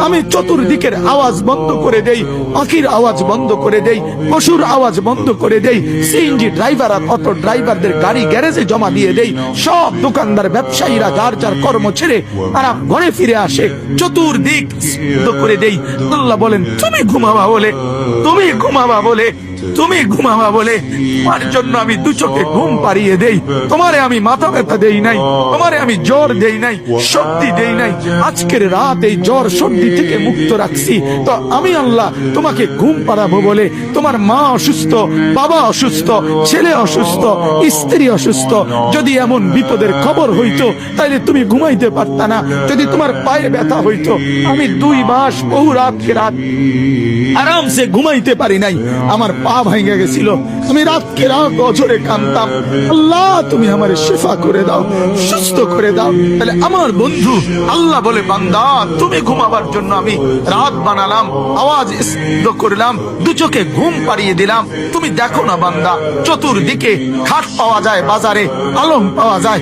আমি চতুর্দিকের আওয়াজ বন্ধ করে দেই, পাখির আওয়াজ বন্ধ করে দেই, পশুর আওয়াজ বন্ধ করে দেই, সিএনজি ড্রাইভার আর অটো ড্রাইভারদের গাড়ি গ্যারেজে জমা দিয়ে দেই, সব দোকানদার ব্যবসায়ীরা যার যার কর্ম ছেড়ে তারা ঘরে ফিরে আসে, চতুর্দিক বন্ধ করে দেই। আল্লাহ বলেন তুমি ঘুমাবা বলে, তুমি ঘুমাবা বলে, তুমি ঘুমাবা বলে তোমার জন্য আমি দু চোখে ঘুম পাড়িয়ে দেই। তোমারে আমি মাথা ব্যথা দেই নাই, তোমারে আমি জ্বর দেই নাই, সর্দি দেই নাই। আজকের রাত এই জ্বর সর্দি থেকে মুক্ত রাখছি, তো আমি আল্লাহ তোমাকে ঘুম পাড়াবো বলে তোমার মা অসুস্থ, বাবা অসুস্থ, ছেলে অসুস্থ, স্ত্রী অসুস্থ, যদি এমন বিপদের খবর হইতো তাইলে তুমি ঘুমাইতে পারতা না। যদি তোমার পায়ে ব্যথা হইতো, আমি 2 মাস বহু রাতকে রাত আরামসে ঘুমাইতে পারি নাই, আমার পা ভাঙে গেছিল, আমি রাতকে রাত অঝরে কাঁদতাম, আল্লাহ তুমি আমার শিফা করে দাও, সুস্থ করে দাও। তাহলে আমার বন্ধু আল্লাহ বলে বান্দা তুমি ঘুমাবার জন্য আমি রাত বানালাম, আওয়াজ স্তব্ধ করলাম, দু চোখে ঘুম পাড়িয়ে দিলাম। তুমি দেখো না বান্দা, চতুর্দিকে খাট পাওয়া যায়, বাজারে আলম পাওয়া যায়।